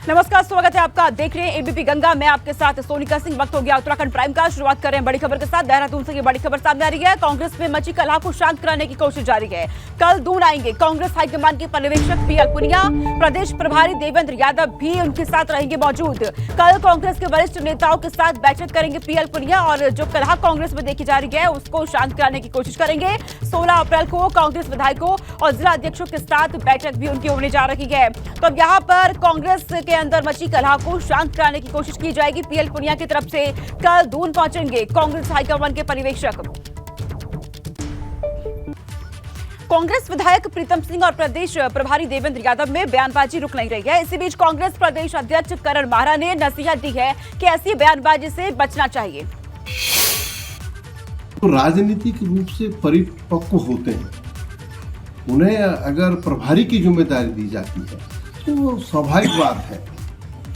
नमस्कार, स्वागत है आपका। देख रहे हैं एबीपी गंगा। मैं आपके साथ सोनिका सिंह। वक्त हो गया उत्तराखंड प्राइम का। शुरुआत कर रहे हैं बड़ी खबर के साथ। देहरादून से ये बड़ी खबर सामने आ रही है। कांग्रेस में मची कलह को शांत कराने की कोशिश जारी है। कल दून आएंगे कांग्रेस हाईकमान के पर्यवेक्षक पीएल पुनिया। प्रदेश प्रभारी देवेंद्र यादव भी उनके साथ रहेंगे मौजूद। कल कांग्रेस के वरिष्ठ नेताओं के साथ बैठक करेंगे पीएल पुनिया और जो कलह कांग्रेस में देखी जा रही है उसको शांत कराने की कोशिश करेंगे। 16 अप्रैल को कांग्रेस विधायकों और जिला अध्यक्षों के साथ बैठक भी उनकी होने जा रही है। तो अब यहाँ पर कांग्रेस के अंदर मची कलह को शांत कराने की कोशिश की जाएगी। पीएल पुनिया की तरफ से कल दून पहुंचेंगे कांग्रेस हाईकमान के पर्यवेक्षक। कांग्रेस विधायक प्रीतम सिंह और प्रदेश प्रभारी देवेंद्र यादव में बयानबाजी रुक नहीं रही है। इसी बीच कांग्रेस प्रदेश अध्यक्ष करण माहरा ने नसीहत दी है कि ऐसी बयानबाजी से बचना चाहिए। तो राजनीतिक रूप से परिपक्व होते हैं, उन्हें अगर प्रभारी की जिम्मेदारी दी जाती है तो स्वाभाविक बात है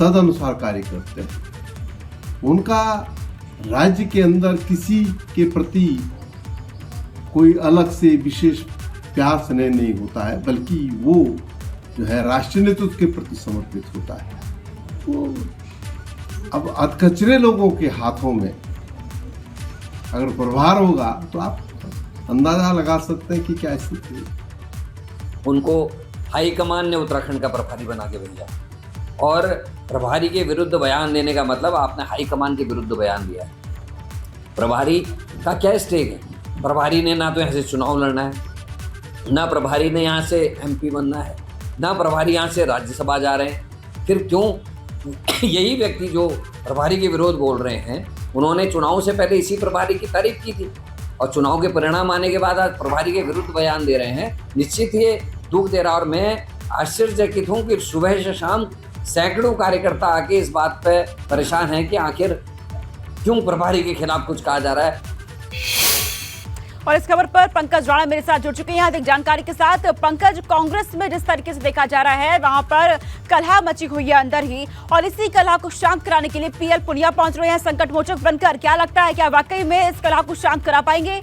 तद अनुसार कार्य करते हैं। उनका राज्य के अंदर किसी के प्रति कोई अलग से विशेष प्यार स्नेह नहीं होता है, बल्कि वो जो है राष्ट्रीय नेतृत्व के प्रति समर्पित होता है। तो अब अधकचरे लोगों के हाथों में अगर प्रभार होगा तो आप अंदाजा लगा सकते हैं कि क्या स्थिति है। उनको हाईकमान ने उत्तराखंड का प्रभारी बना के भेजा और प्रभारी के विरुद्ध बयान देने का मतलब आपने हाईकमान के विरुद्ध बयान दिया है। प्रभारी का क्या स्टेक है? प्रभारी ने ना तो यहाँ से चुनाव लड़ना है, ना प्रभारी ने यहाँ से एमपी बनना है, ना प्रभारी यहाँ से राज्यसभा जा रहे हैं। फिर क्यों यही व्यक्ति जो प्रभारी के विरोध बोल रहे हैं, उन्होंने चुनाव से पहले इसी प्रभारी की तारीफ की थी और चुनाव के परिणाम आने के बाद आज प्रभारी के विरुद्ध बयान दे रहे हैं। निश्चित ये दुख दे रहा। और मैं आश्चर्यचकित हूँ कि सुबह से शाम सैकड़ों कार्यकर्ता आके इस बात पे परेशान हैं कि आखिर क्यों प्रभारी के खिलाफ कुछ कहा जा रहा है। और इस खबर पर पंकज राणा मेरे साथ जुड़ चुके हैं अधिक जानकारी के साथ। पंकज, कांग्रेस में जिस तरीके से देखा जा रहा है वहां पर कलह मची हुई है अंदर ही, और इसी कलह को शांत कराने के लिए पीएल पुनिया पहुंच रहे हैं संकट मोचक बनकर। क्या लगता है, क्या वाकई में इस कलह को शांत करा पाएंगे?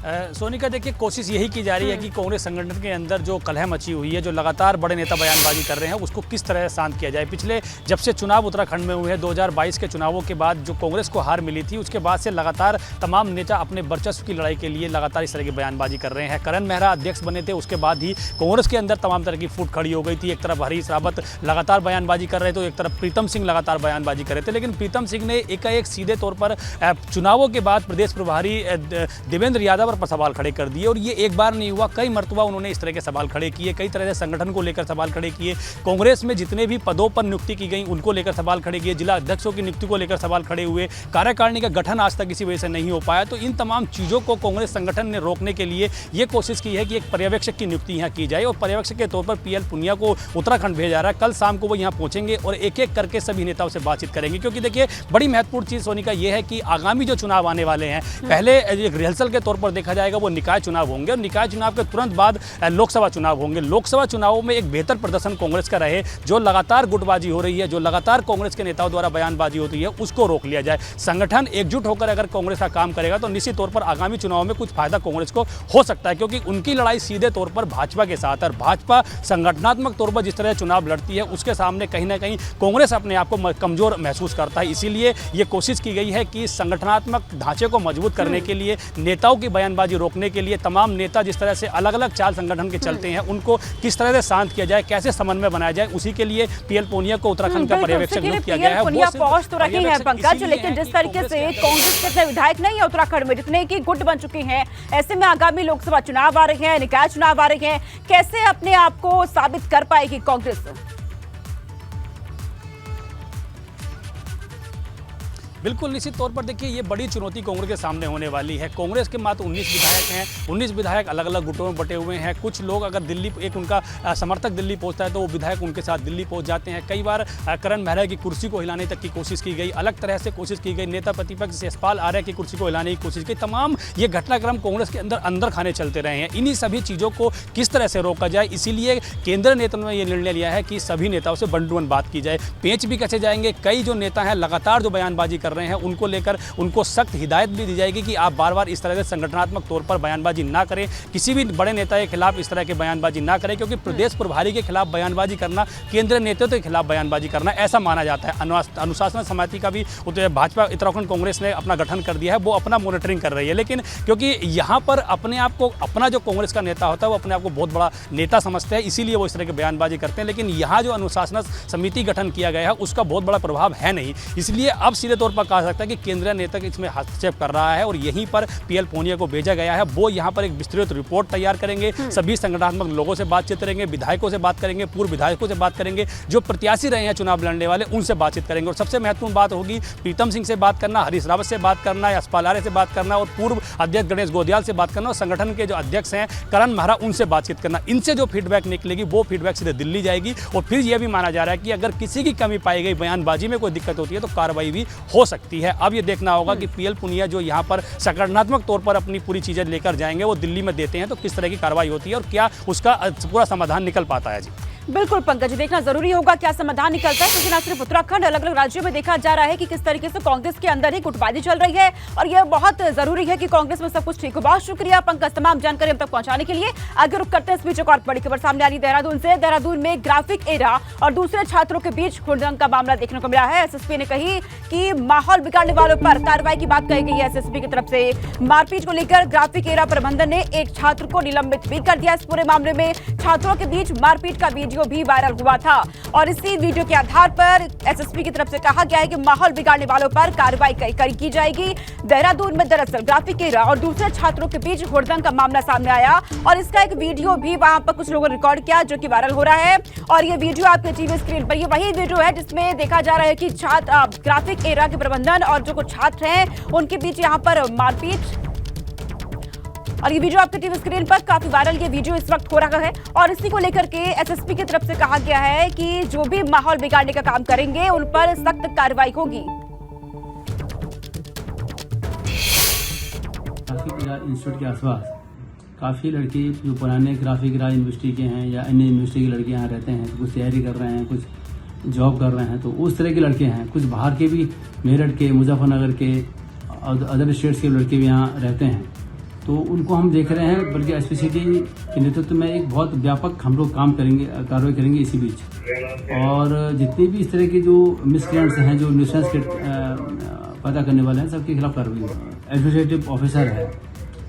सोनिका, देखिए कोशिश यही की जा रही है कि कांग्रेस संगठन के अंदर जो कलह मची हुई है, जो लगातार बड़े नेता बयानबाजी कर रहे हैं, उसको किस तरह से शांत किया जाए। पिछले जब से चुनाव उत्तराखंड में हुए हैं 2022 के चुनावों के बाद जो कांग्रेस को हार मिली थी, उसके बाद से लगातार तमाम नेता अपने वर्चस्व की लड़ाई के लिए लगातार इस तरह की बयानबाजी कर रहे हैं। करण मेहरा अध्यक्ष बने थे, उसके बाद ही कांग्रेस के अंदर तमाम तरह की फूट खड़ी हो गई थी। एक तरफ हरीश रावत लगातार बयानबाजी कर रहे थे, तो एक तरफ प्रीतम सिंह लगातार बयानबाजी कर रहे थे। लेकिन प्रीतम सिंह ने एकाएक सीधे तौर पर चुनावों के बाद प्रदेश प्रभारी देवेंद्र यादव पर सवाल खड़े कर दिए। और ये एक बार नहीं हुआ, कई मर्तबा उन्होंने इस तरह के सवाल खड़े किए, कई तरह से संगठन को लेकर सवाल खड़े किए। कांग्रेस में जितने भी पदों पर नियुक्ति की गई उनको लेकर सवाल खड़े किए, जिला अध्यक्षों की नियुक्ति को लेकर सवाल खड़े हुए। कार्यकारिणी का गठन आज तक इसी वजह से नहीं हो पाया। तो इन तमाम चीज़ों को कांग्रेस संगठन ने रोकने के लिए ये कोशिश की है कि एक पर्यवेक्षक की नियुक्ति यहाँ की जाए और पर्यवेक्षक के तौर पर पीएल पुनिया को उत्तराखंड भेजा जा रहा है। कल शाम को वो यहाँ पहुंचेंगे और एक एक करके सभी नेताओं से बातचीत करेंगे। क्योंकि देखिए बड़ी महत्वपूर्ण चीज़ सोनिका ये है कि आगामी जो चुनाव आने वाले हैं, पहले एक रिहर्सल के तौर पर देखा जाएगा वो निकाय चुनाव होंगे और निकाय चुनाव के तुरंत बाद लोकसभा चुनाव होंगे। लोकसभा चुनावों में एक बेहतर प्रदर्शन कांग्रेस का रहे, जो लगातार गुटबाजी हो रही है, जो लगातार कांग्रेस के नेताओं द्वारा बयानबाजी होती है, उसको रोक लिया जाए। संगठन एकजुट होकर अगर कांग्रेस का काम करेगा तो निश्चित तौर पर आगामी चुनाव में कुछ फायदा कांग्रेस को हो सकता है। क्योंकि उनकी लड़ाई सीधे तौर पर भाजपा के साथ है और भाजपा संगठनात्मक तौर पर जिस तरह चुनाव लड़ती है उसके सामने कहीं ना कहीं कांग्रेस अपने आप को कमजोर महसूस करता है। इसीलिए ये कोशिश की गई है कि संगठनात्मक ढांचे को मजबूत करने के लिए, नेताओं की बयानबाजी रोकने के लिए, तमाम नेता जिस तरह से अलग अलग चाल संगठन के चलते हैं उनको किस तरह से शांत किया जाए, कैसे समन्वय बनाया जाए, उसी के लिए पीएल पुनिया को उत्तराखंड का पर्यवेक्षक नियुक्त किया गया है। पुनिया पहुंच तो रही है पंकज, लेकिन जिस तरीके से कांग्रेस के इतने विधायक नहीं है उत्तराखंड में जितने की गुट बन चुके हैं, ऐसे में आगामी लोकसभा चुनाव आ रहे हैं, निकाय चुनाव आ रहे हैं, कैसे अपने आप को साबित कर पाएगी कांग्रेस? बिल्कुल निश्चित तौर पर देखिए ये बड़ी चुनौती कांग्रेस के सामने होने वाली है। कांग्रेस के मात्र 19 विधायक हैं, 19 विधायक अलग अलग गुटों में बटे हुए हैं। कुछ लोग अगर दिल्ली, एक उनका समर्थक दिल्ली पहुंचता है तो वो विधायक उनके साथ दिल्ली पहुंच जाते हैं। कई बार करण मेहरा की कुर्सी को हिलाने तक की कोशिश की गई, अलग तरह से कोशिश की गई, नेता प्रतिपक्ष यशपाल आर्य की कुर्सी को हिलाने की कोशिश की। तमाम ये घटनाक्रम कांग्रेस के अंदर खाने चलते रहे हैं। इन्हीं सभी चीज़ों को किस तरह से रोका जाए, इसीलिए केंद्रीय नेतृत्व ने यह निर्णय लिया है कि सभी नेताओं से वन टू वन बात की जाए। पेंच भी कैसे जाएंगे, कई जो नेता हैं लगातार जो बयानबाजी कर कर रहे हैं उनको लेकर उनको सख्त हिदायत भी दी जाएगी कि आप बार बार इस तरह से संगठनात्मक तौर पर बयानबाजी ना करें, किसी भी बड़े नेता के खिलाफ इस तरह के बयानबाजी ना करें, क्योंकि प्रदेश प्रभारी के खिलाफ बयानबाजी करना केंद्रीय नेतृत्व के खिलाफ बयानबाजी करना ऐसा माना जाता है। अनुशासन समिति का भी भाजपा उत्तराखंड कांग्रेस ने अपना गठन कर दिया है, वो अपना मॉनिटरिंग कर रही है, लेकिन क्योंकि यहाँ पर अपने आप को अपना जो कांग्रेस का नेता होता है वो अपने आप को बहुत बड़ा नेता समझते हैं, इसीलिए वो इस तरह की बयानबाजी करते हैं। लेकिन यहाँ जो अनुशासन समिति गठन किया गया है उसका बहुत बड़ा प्रभाव है नहीं, इसलिए अब सीधे तौर पर कहा सकता है कि केंद्रीय नेता इसमें हस्तक्षेप कर रहा है और यहीं पर पीएल पूनिया को भेजा गया है। वो यहाँ पर एक विस्तृत रिपोर्ट तैयार करेंगे, सभी संगठनात्मक लोगों से बातचीत करेंगे, विधायकों से बात करेंगे, पूर्व विधायकों से बात करेंगे, जो प्रत्याशी रहे हैं चुनाव लड़ने वाले उनसे बातचीत करेंगे। और सबसे महत्वपूर्ण बात होगी प्रीतम सिंह से बात करना, हरीश रावत से बात करना, यशपाल आर्य से बात करना और पूर्व अध्यक्ष गणेश गोदियाल से बात करना और संगठन के जो अध्यक्ष हैं करण महरा उनसे बातचीत करना। इनसे जो फीडबैक निकलेगी वो फीडबैक सीधे दिल्ली जाएगी और फिर यह भी माना जा रहा है कि अगर किसी की कमी पाई गई, बयानबाजी में कोई दिक्कत होती है तो कार्रवाई भी हो सकती है। अब ये देखना होगा कि पीएल पुनिया जो यहाँ पर संगठनात्मक तौर पर अपनी पूरी चीजें लेकर जाएंगे वो दिल्ली में देते हैं तो किस तरह की कार्रवाई होती है और क्या उसका पूरा समाधान निकल पाता है। जी बिल्कुल पंकज, देखना जरूरी होगा क्या समाधान निकलता है, क्योंकि न सिर्फ उत्तराखंड, अलग अलग राज्यों में देखा जा रहा है कि किस तरीके से कांग्रेस के अंदर ही गुटबाजी चल रही है और यह बहुत जरूरी है कि कांग्रेस में सब कुछ ठीक हो। बहुत शुक्रिया पंकज तमाम जानकारी हम तक पहुंचाने के लिए। आगे रुक करते हैं इस बीच एक और बड़ी खबर सामने आ रही देहरादून से। देहरादून में ग्राफिक एरा और दूसरे छात्रों के बीच खुड़दंग का मामला देखने को मिला है। एसएसपी ने कही कि माहौल बिगाड़ने वालों पर कार्रवाई की बात कही गई है। एसएसपी की तरफ से मारपीट को लेकर ग्राफिक एरा प्रबंधन ने एक छात्र को निलंबित भी कर दिया। इस पूरे मामले में छात्रों के बीच मारपीट का वीडियो भी वायरल हुआ था और इसी वीडियो के आधार पर एसएसपी की तरफ से कहा गया है कि माहौल बिगाड़ने वालों पर कार्रवाई की जाएगी। देहरादून में दरअसल ग्राफिक एरा और दूसरे छात्रों के बीच हुड़दंग का मामला सामने आया और इसका एक वीडियो भी वहां पर कुछ लोगों ने रिकॉर्ड किया जो कि वायरल हो रहा है। और ये वीडियो आपके टीवी स्क्रीन पर, ये वही वीडियो है जिसमें देखा जा रहा है कि ग्राफिक एरा के प्रबंधन और जो कुछ छात्र हैं उनके बीच यहाँ पर मारपीट, और ये वीडियो आपके टीवी स्क्रीन पर काफी वायरल ये वीडियो इस वक्त हो रहा है। और इसी को लेकर के एसएसपी की तरफ से कहा गया है कि जो भी माहौल बिगाड़ने का काम करेंगे उन पर सख्त कार्रवाई होगी। ग्राफिक एरा इंस्टीट्यूट के आसपास काफ़ी लड़के जो पुराने ग्राफिक एरा यूनिवर्सिटी के हैं या अन्य यूनिवर्सिटी के लड़के यहाँ रहते हैं, तो कुछ तैयारी कर रहे हैं, कुछ जॉब कर रहे हैं, तो उस तरह के लड़के हैं। कुछ बाहर के भी, मेरठ के, मुजफ्फरनगर के, अदर स्टेट्स के लड़के भी यहाँ रहते हैं, तो उनको हम देख रहे हैं। बल्कि एसपीसीटी के नेतृत्व में एक बहुत व्यापक हम लोग कार्रवाई करेंगे इसी बीच। और जितने भी इस तरह के जो मिसक्रिएंट्स हैं, जो न्यूसेंस पैदा करने वाले हैं, सबके खिलाफ कार्रवाई होगी। एडमिनिस्ट्रेटिव ऑफिसर है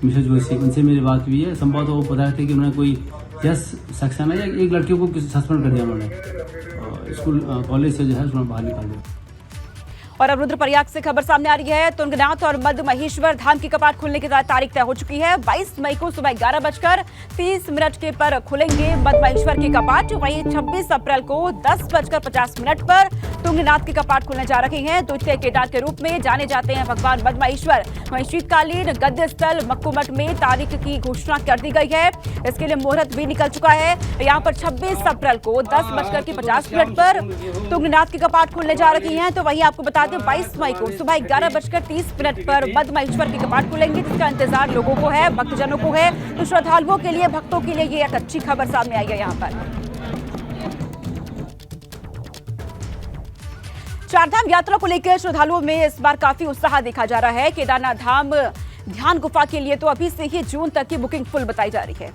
मिसेस जोशी, उनसे मेरी बात हुई है। संभवतः वो बता रहे थे कि उन्होंने कोई 10 सेक्शन है या एक लड़कियों को सस्पेंड कर दिया उन्होंने, स्कूल कॉलेज से जो है उसमें बाहर निकाल दिया। और अब रुद्रप्रयाग से खबर सामने आ रही है। तुंगनाथ और मध्य महेश्वर धाम की कपाट खुलने की तारीख तय हो चुकी है। 22 मई को सुबह 11:30 के पर खुलेंगे मध्य महेश्वर के कपाट। वहीं 26 अप्रैल को 10:50 पर तुंगनाथ के कपाट खुलने जा रहे हैं। द्वितीय केदार के रूप में जाने जाते हैं भगवान मध्य महेश्वर। वहीं शीतकालीन गद्य स्थल मक्कूमठ में तारीख की घोषणा कर दी गई है। इसके लिए मुहूर्त भी निकल चुका है। यहाँ पर 26 अप्रैल को 10:50 पर तुंगनाथ के कपाट खुलने जा रही हैं। तो वहीं आपको बता दें 22 मई को सुबह 11:30 पर मध्य महेश्वर के कपाट खुलेंगे, जिसका इंतजार लोगों को है, भक्तजनों को है। तो श्रद्धालुओं के लिए, भक्तों के लिए ये एक अच्छी खबर सामने आई है। यहाँ पर चारधाम यात्रा को लेकर श्रद्धालुओं में इस बार काफी उत्साह देखा जा रहा है। केदारनाथ धाम ध्यान गुफा के लिए तो अभी से ही जून तक की बुकिंग फुल बताई जा रही है।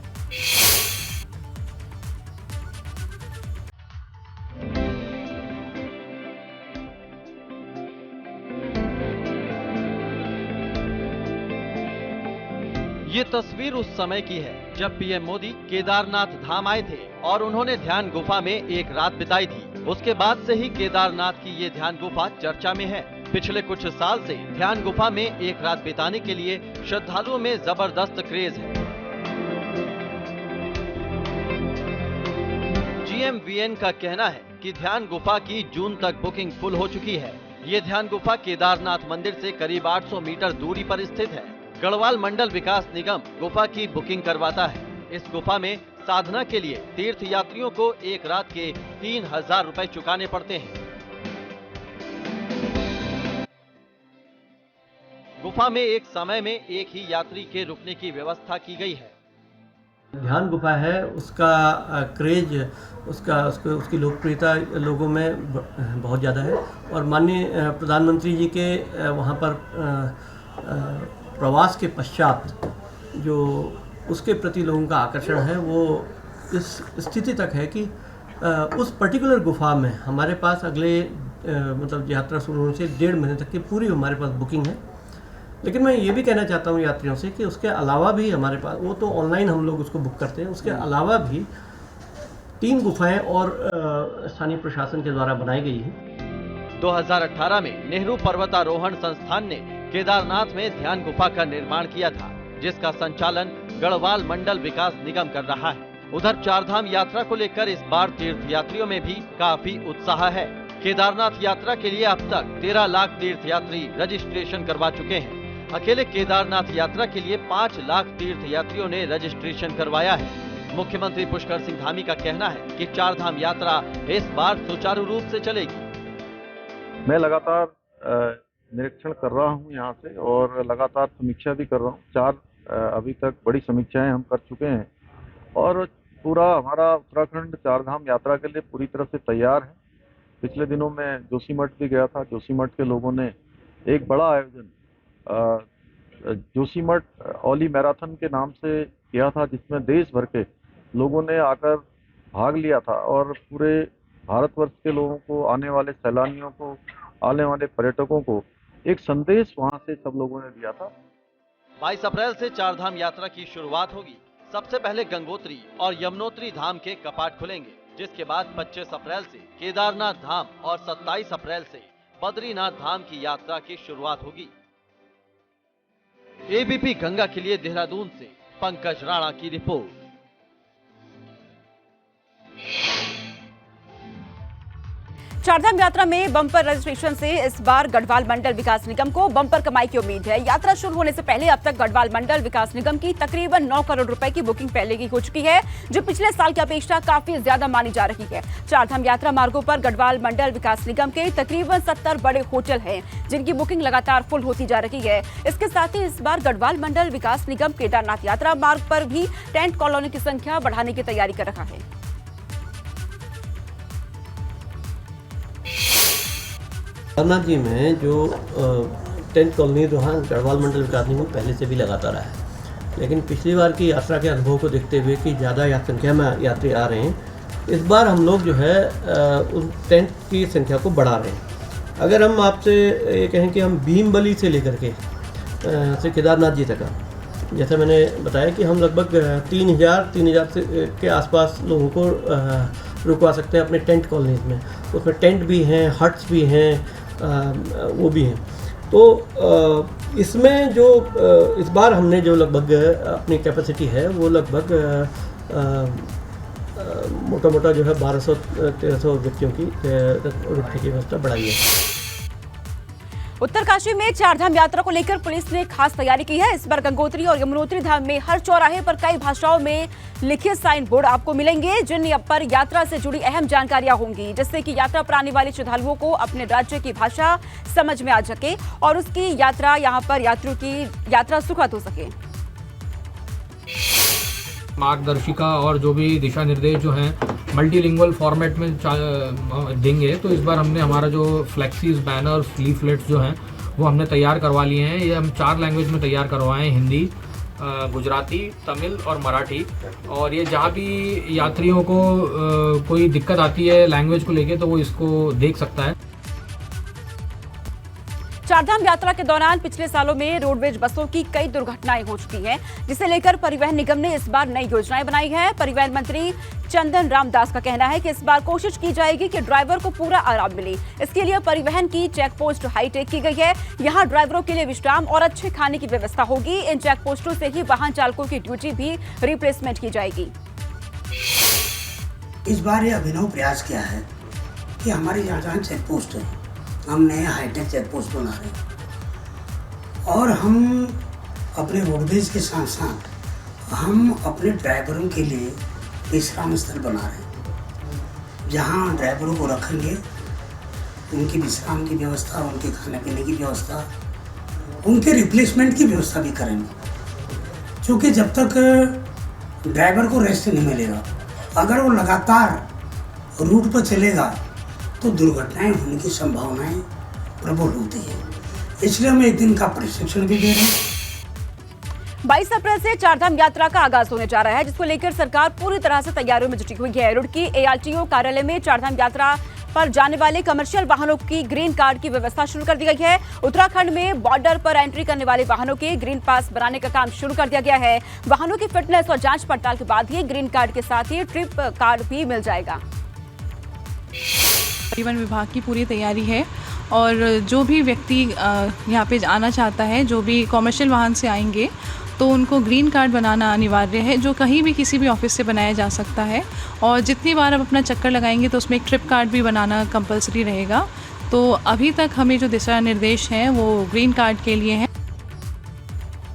ये तस्वीर उस समय की है जब पीएम मोदी केदारनाथ धाम आए थे और उन्होंने ध्यान गुफा में एक रात बिताई थी। उसके बाद से ही केदारनाथ की ये ध्यान गुफा चर्चा में है। पिछले कुछ साल से ध्यान गुफा में एक रात बिताने के लिए श्रद्धालुओं में जबरदस्त क्रेज है। GMVN का कहना है कि ध्यान गुफा की जून तक बुकिंग फुल हो चुकी है। ये ध्यान गुफा केदारनाथ मंदिर से करीब 800 मीटर दूरी पर स्थित है। गढ़वाल मंडल विकास निगम गुफा की बुकिंग करवाता है। इस गुफा में साधना के लिए तीर्थ यात्रियों को एक रात के 3000 रुपए चुकाने पड़ते हैं। गुफा में एक समय में एक ही यात्री के रुकने की व्यवस्था की गई है। ध्यान गुफा है, उसका क्रेज, उसकी लोकप्रियता लोगों में बहुत ज़्यादा है और माननीय प्रधानमंत्री जी के वहाँ पर प्रवास के पश्चात जो उसके प्रति लोगों का आकर्षण है वो इस स्थिति तक है कि उस पर्टिकुलर गुफा में हमारे पास अगले मतलब यात्रा शुरू होने से 1.5 महीने तक की पूरी हमारे पास बुकिंग है। लेकिन मैं ये भी कहना चाहता हूँ यात्रियों से कि उसके अलावा भी हमारे पास, वो तो ऑनलाइन हम लोग उसको बुक करते हैं, उसके अलावा भी 3 गुफाएं और स्थानीय प्रशासन के द्वारा बनाई गई है। 2018 में नेहरू पर्वतारोहण संस्थान ने केदारनाथ में ध्यान गुफा का निर्माण किया था, जिसका संचालन गढ़वाल मंडल विकास निगम कर रहा है। उधर चारधाम यात्रा को लेकर इस बार तीर्थयात्रियों में भी काफी उत्साह है। केदारनाथ यात्रा के लिए अब तक 13 लाख तीर्थयात्री रजिस्ट्रेशन करवा चुके हैं। अकेले केदारनाथ यात्रा के लिए 5 लाख तीर्थयात्रियों ने रजिस्ट्रेशन करवाया है। मुख्यमंत्री पुष्कर सिंह धामी का कहना है कि चारधाम यात्रा इस बार सुचारू रूप से चलेगी। मैं लगातार निरीक्षण कर रहा हूं यहाँ से और लगातार समीक्षा भी कर रहा हूँ। 4 अभी तक बड़ी समीक्षाएं हम कर चुके हैं और पूरा हमारा उत्तराखंड चारधाम यात्रा के लिए पूरी तरह से तैयार है। पिछले दिनों में जोशीमठ भी गया था। जोशीमठ के लोगों ने एक बड़ा आयोजन जोशीमठ ओली मैराथन के नाम से किया था, जिसमें देश भर के लोगों ने आकर भाग लिया था और पूरे भारतवर्ष के लोगों को, आने वाले सैलानियों को, आने वाले पर्यटकों को एक संदेश वहां से सब लोगों ने दिया था। 22 अप्रैल से चारधाम यात्रा की शुरुआत होगी। सबसे पहले गंगोत्री और यमुनोत्री धाम के कपाट खुलेंगे, जिसके बाद 25 अप्रैल से केदारनाथ धाम और 27 अप्रैल से बद्रीनाथ धाम की यात्रा की शुरुआत होगी। एबीपी गंगा के लिए देहरादून से पंकज राणा की रिपोर्ट। चारधाम यात्रा में बम्पर रजिस्ट्रेशन से इस बार गढ़वाल मंडल विकास निगम को बम्पर कमाई की उम्मीद है। यात्रा शुरू होने से पहले अब तक गढ़वाल मंडल विकास निगम की तकरीबन 9 करोड़ रुपए की बुकिंग पहले की हो चुकी है, जो पिछले साल की अपेक्षा काफी ज्यादा मानी जा रही है। चारधाम यात्रा मार्गों पर गढ़वाल मंडल विकास निगम के तकरीबन 70 बड़े होटल हैं, जिनकी बुकिंग लगातार फुल होती जा रही है। इसके साथ ही इस बार गढ़वाल मंडल विकास निगम केदारनाथ यात्रा मार्ग पर भी टेंट कॉलोनी की संख्या बढ़ाने की तैयारी कर रहा है। केदारनाथ जी में जो टेंट कॉलोनी वहाँ गढ़वाल मंडल विकास निगम पहले से भी लगातार है, लेकिन पिछली बार की यात्रा के अनुभव को देखते हुए कि ज़्यादा संख्या में यात्री आ रहे हैं, इस बार हम लोग जो है उन टेंट की संख्या को बढ़ा रहे हैं। अगर हम आपसे ये कहें कि हम भीमबली से लेकर के से केदारनाथ जी तक, जैसा मैंने बताया कि हम लगभग 3,000 के आसपास लोगों को रुकवा सकते हैं अपने टेंट कॉलोनीज में। उसमें टेंट भी हैं, हट्स भी हैं, वो भी हैं। तो इसमें जो इस बार हमने जो लगभग अपनी कैपेसिटी है वो लगभग मोटा जो है 1200-1300 व्यक्तियों की रुकने की व्यवस्था बढ़ाई है। उत्तरकाशी में चारधाम यात्रा को लेकर पुलिस ने खास तैयारी की है। इस बार गंगोत्री और यमुनोत्री धाम में हर चौराहे पर कई भाषाओं में लिखे साइन बोर्ड आपको मिलेंगे, जिन पर यात्रा से जुड़ी अहम जानकारियां होंगी, जिससे कि यात्रा पर आने वाले श्रद्धालुओं को अपने राज्य की भाषा समझ में आ सके और उसकी यात्रा यहाँ पर यात्रियों की यात्रा सुखद हो सके। मार्गदर्शिका और जो भी दिशा निर्देश जो हैं मल्टीलिंगुअल फॉर्मेट में देंगे। तो इस बार हमने हमारा जो फ्लेक्सीज, बैनर, लीफलेट्स जो हैं वो हमने तैयार करवा लिए हैं। ये हम 4 लैंग्वेज में तैयार करवाए हैं, हिंदी, गुजराती, तमिल और मराठी। और ये जहाँ भी यात्रियों को कोई दिक्कत आती है लैंग्वेज को लेके, तो वो इसको देख सकता है। चारधाम यात्रा के दौरान पिछले सालों में रोडवेज बसों की कई दुर्घटनाएं हो चुकी हैं, जिसे लेकर परिवहन निगम ने इस बार नई योजनाएं बनाई है। परिवहन मंत्री चंदन रामदास का कहना है कि इस बार कोशिश की जाएगी कि ड्राइवर को पूरा आराम मिले। इसके लिए परिवहन की चेक पोस्ट हाईटेक की गई है। यहाँ ड्राइवरों के लिए विश्राम और अच्छे खाने की व्यवस्था होगी। इन चेक पोस्टों से ही वाहन चालकों की ड्यूटी भी रिप्लेसमेंट की जाएगी। इस बार ये अभिनव प्रयास किया है कि हमारी जहाँ चेक पोस्ट है, हम नए हाईटेक चेक पोस्ट बना रहे हैं और हम अपने रोडवेज के साथ साथ हम अपने ड्राइवरों के लिए विश्राम स्थल बना रहे हैं, जहां ड्राइवरों को रखेंगे, उनकी विश्राम की व्यवस्था, उनके खाने पीने की व्यवस्था, उनके रिप्लेसमेंट की व्यवस्था भी करेंगे। क्योंकि जब तक ड्राइवर को रेस्ट नहीं मिलेगा। अगर वो लगातार रूट पर चलेगा तो दुर्घटनाएं होने की संभावनाएं प्रबल होती है। इसलिए हम एक दिन का प्रशिक्षण भी दे रहे हैं। 22 अप्रैल से चारधाम यात्रा का आगाज होने जा रहा है, जिसको लेकर सरकार पूरी तरह से तैयारियों में जुटी हुई है। रुड़की ARTO कार्यालय में चारधाम यात्रा पर जाने वाले कमर्शियल वाहनों की ग्रीन कार्ड की व्यवस्था शुरू कर दी गई है। उत्तराखंड में बॉर्डर पर एंट्री करने वाले वाहनों के ग्रीन पास बनाने का काम शुरू कर दिया गया है। वाहनों की फिटनेस और जांच पड़ताल के बाद ही ग्रीन कार्ड के साथ ही ट्रिप कार्ड भी मिल जाएगा। परिवहन विभाग की पूरी तैयारी है और जो भी व्यक्ति यहाँ पे आना चाहता है, जो भी कॉमर्शियल वाहन से आएंगे, तो उनको ग्रीन कार्ड बनाना अनिवार्य है, जो कहीं भी किसी भी ऑफिस से बनाया जा सकता है। और जितनी बार आप अपना चक्कर लगाएंगे तो उसमें एक ट्रिप कार्ड भी बनाना कंपलसरी रहेगा। तो अभी तक हमें जो दिशा निर्देश हैं वो ग्रीन कार्ड के लिए हैं।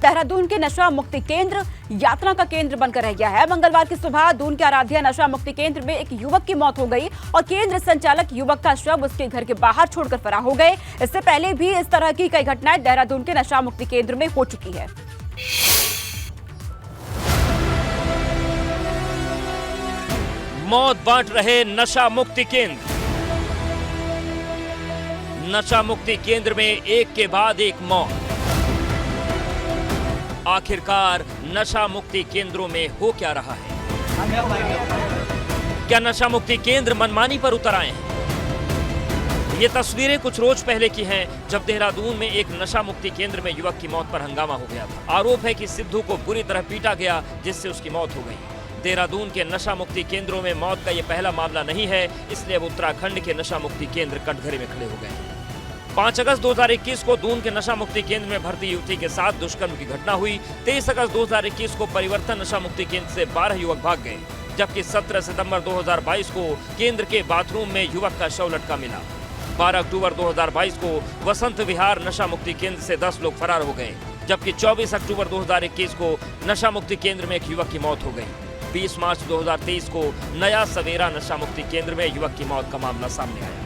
देहरादून के नशा मुक्ति केंद्र यात्रा का केंद्र बनकर रह गया है। मंगलवार की सुबह दून के आराध्या नशा मुक्ति केंद्र में एक युवक की मौत हो गई और केंद्र संचालक युवक का शव उसके घर के बाहर छोड़कर फरार हो गए। इससे पहले भी इस तरह की कई घटनाएं देहरादून के नशा मुक्ति केंद्र में हो चुकी है। मौत बांट रहे नशा मुक्ति केंद्र। नशा मुक्ति केंद्र में एक के बाद एक मौत। आखिरकार नशा मुक्ति केंद्रों में हो क्या रहा है? क्या नशा मुक्ति केंद्र मनमानी पर उतर आए हैं? ये तस्वीरें कुछ रोज पहले की हैं, जब देहरादून में एक नशा मुक्ति केंद्र में युवक की मौत पर हंगामा हो गया था। आरोप है कि सिद्धू को बुरी तरह पीटा गया, जिससे उसकी मौत हो गई। देहरादून के नशा मुक्ति केंद्रों में मौत का ये पहला मामला नहीं है, इसलिए अब उत्तराखंड के नशा मुक्ति केंद्र कटघरे में खड़े हो गए हैं। 5 अगस्त 2021 को दून के नशा मुक्ति केंद्र में भर्ती युवती के साथ दुष्कर्म की घटना हुई। 23 अगस्त 2021 को परिवर्तन नशा मुक्ति केंद्र से 12 युवक भाग गए, जबकि 17 सितंबर 2022 को केंद्र के बाथरूम में युवक का शव लटका मिला। 12 अक्टूबर 2022 को वसंत विहार नशा मुक्ति केंद्र से 10 लोग फरार हो गए, जबकि 24 अक्टूबर 2021 को नशा मुक्ति केंद्र में एक युवक की मौत हो गई। 20 मार्च 2023 को नया सवेरा नशा मुक्ति केंद्र में युवक की मौत का मामला सामने आया।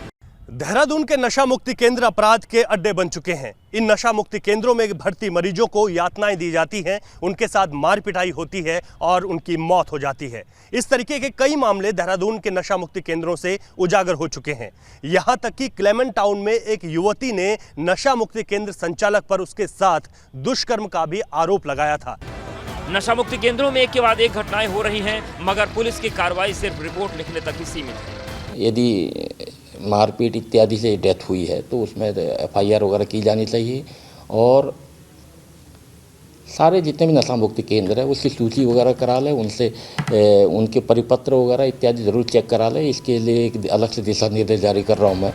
देहरादून के नशा मुक्ति केंद्र अपराध के अड्डे बन चुके हैं। इन नशा मुक्ति केंद्रों में भर्ती मरीजों को यातनाएं दी जाती हैं, उनके साथ मार पिटाई होती है और उनकी मौत हो जाती है। इस तरीके के कई मामले देहरादून के नशा मुक्ति केंद्रों से उजागर हो चुके हैं। यहाँ तक कि क्लेमेंट टाउन में एक युवती ने नशा मुक्ति केंद्र संचालक पर उसके साथ दुष्कर्म का भी आरोप लगाया था। नशा मुक्ति केंद्रों में एक के बाद एक घटनाएं हो रही हैं, मगर पुलिस की कार्रवाई सिर्फ रिपोर्ट लिखने तक ही सीमित है। यदि मारपीट इत्यादि से डेथ हुई है तो उसमें FIR वगैरह की जानी चाहिए और सारे जितने भी नशा मुक्ति केंद्र है उसकी सूची वगैरह करा लें, उनसे उनके परिपत्र वगैरह इत्यादि ज़रूर चेक करा लें। इसके लिए एक अलग से दिशा निर्देश जारी कर रहा हूँ मैं।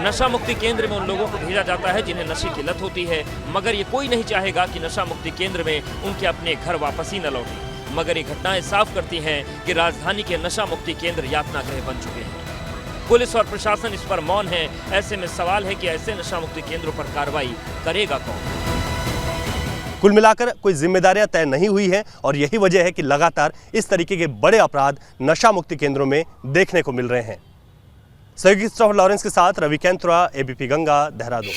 नशा मुक्ति केंद्र में उन लोगों को भेजा जाता है जिन्हें नशे की लत होती है, मगर ये कोई नहीं चाहेगा कि नशा मुक्ति केंद्र में उनके अपने घर वापस ही न लौटें। मगर ये घटनाएं साफ करती हैं कि राजधानी के नशा मुक्ति केंद्र यातना गृह बन चुके हैं। पुलिस और प्रशासन इस पर मौन है। ऐसे में सवाल है कि ऐसे नशा मुक्ति केंद्रों पर कार्रवाई करेगा कौन? कुल मिलाकर कोई जिम्मेदारियां तय नहीं हुई है और यही वजह है कि लगातार इस तरीके के बड़े अपराध नशा मुक्ति केंद्रों में देखने को मिल रहे हैं। सहयोगी क्रिस्टोफर लॉरेंस के साथ रवि कैंथ्रा, ABP गंगा, देहरादून।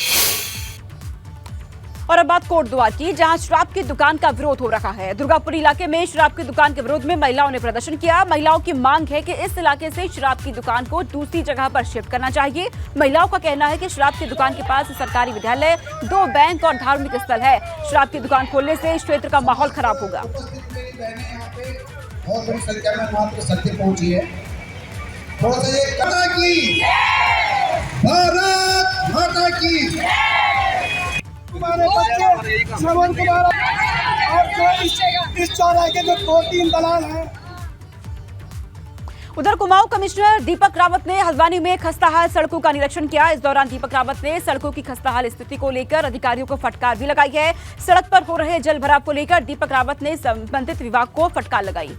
और अब बात कोटद्वार की, जहां शराब की दुकान का विरोध हो रहा है। दुर्गापुर इलाके में शराब की दुकान के विरोध में महिलाओं ने प्रदर्शन किया। महिलाओं की मांग है कि इस इलाके से शराब की दुकान को दूसरी जगह पर शिफ्ट करना चाहिए। महिलाओं का कहना है कि शराब की दुकान के पास सरकारी विद्यालय, 2 बैंक और धार्मिक स्थल है। शराब की दुकान खोलने से इस क्षेत्र का माहौल खराब होगा। बहुत बड़ी संख्या में वहां पर सत्य पहुंची है। थोड़ा सा ये भारत माता की हमारे बच्चे श्रवण कुमार और जो इस चौराहे के जो 2-3 दलाल हैं। उधर कुमाऊं कमिश्नर दीपक रावत ने हल्द्वानी में खस्ताहाल सड़कों का निरीक्षण किया। इस दौरान दीपक रावत ने सड़कों की खस्ताहाल स्थिति को लेकर अधिकारियों को फटकार भी लगाई है। सड़क पर हो रहे जल भराव को लेकर दीपक रावत ने संबंधित विभाग को फटकार लगाई।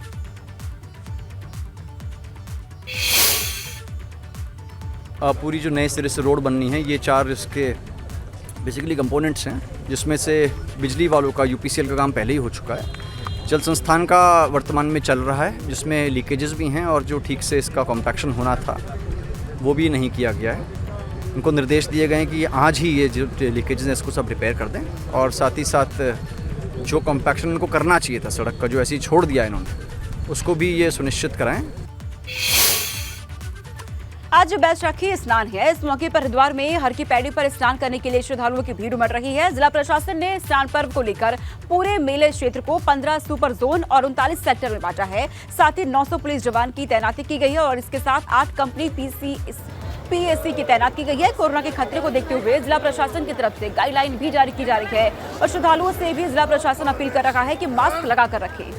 पूरी जो नए सिरे से रोड बननी है, ये 4 इसके बेसिकली कंपोनेंट्स हैं, जिसमें से बिजली वालों का UPCL का काम पहले ही हो चुका है। जल संस्थान का वर्तमान में चल रहा है, जिसमें लीकेजेस भी हैं और जो ठीक से इसका कॉम्पैक्शन होना था वो भी नहीं किया गया है। उनको निर्देश दिए गए हैं कि आज ही ये जो लीकेजेस हैं इसको सब रिपेयर कर दें और साथ ही साथ जो कॉम्पैक्शन इनको करना चाहिए था सड़क का, जो ऐसे ही छोड़ दिया इन्होंने, उसको भी ये सुनिश्चित कराएं। आज बैसाखी स्नान है। इस मौके पर हरिद्वार में हर की पैड़ी पर स्नान करने के लिए श्रद्धालुओं की भीड़ उमड़ रही है। जिला प्रशासन ने स्नान पर्व को लेकर पूरे मेले क्षेत्र को 15 सुपर जोन और 39 सेक्टर में बांटा है। साथ ही 900 पुलिस जवान की तैनाती की गई है और इसके साथ 8 कंपनी PSC की तैनात की गई है। कोरोना के खतरे को देखते हुए जिला प्रशासन की तरफ से गाइडलाइन भी जारी की जा रही है और श्रद्धालुओं से भी जिला प्रशासन अपील कर रहा है कि मास्क लगाकर रखें।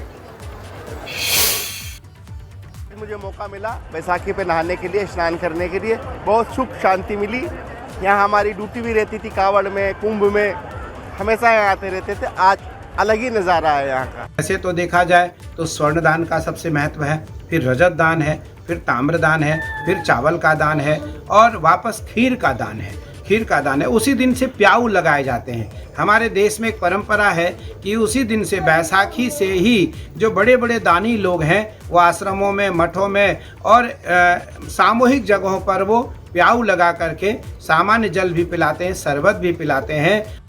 मुझे मौका मिला बैसाखी पे नहाने के लिए, स्नान करने के लिए, बहुत सुख शांति मिली। यहाँ हमारी ड्यूटी भी रहती थी कावड़ में, कुंभ में, हमेशा यहाँ आते रहते थे। आज अलग ही नज़ारा है यहाँ का। ऐसे तो देखा जाए तो स्वर्ण दान का सबसे महत्व है, फिर रजत दान है, फिर ताम्र दान है, फिर चावल का दान है और वापस खीर का दान है। खीर का दान है, उसी दिन से प्याऊ लगाए जाते हैं। हमारे देश में एक परंपरा है कि उसी दिन से, बैसाखी से ही जो बड़े बड़े दानी लोग हैं वो आश्रमों में, मठों में और सामूहिक जगहों पर वो प्याऊ लगा करके सामान्य जल भी पिलाते हैं, शरबत भी पिलाते हैं।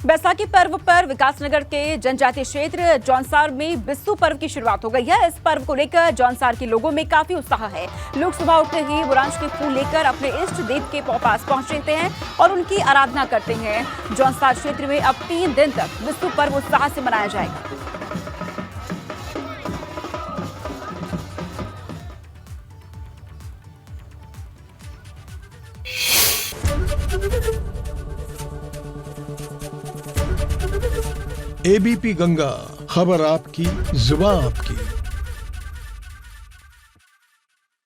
बैसाखी पर्व पर विकासनगर के जनजातीय क्षेत्र जौनसार में बिस्सू पर्व की शुरुआत हो गई है। इस पर्व को लेकर जौनसार के लोगों में काफी उत्साह है। लोग सुबह उठते ही बुरांश के फूल लेकर अपने इष्ट देव के पास पहुंचते हैं और उनकी आराधना करते हैं। जौनसार क्षेत्र में अब 3 दिन तक बिस्सू पर्व उत्साह से मनाया जाएगा। ABP गंगा, खबर आपकी, जुबान आपकी।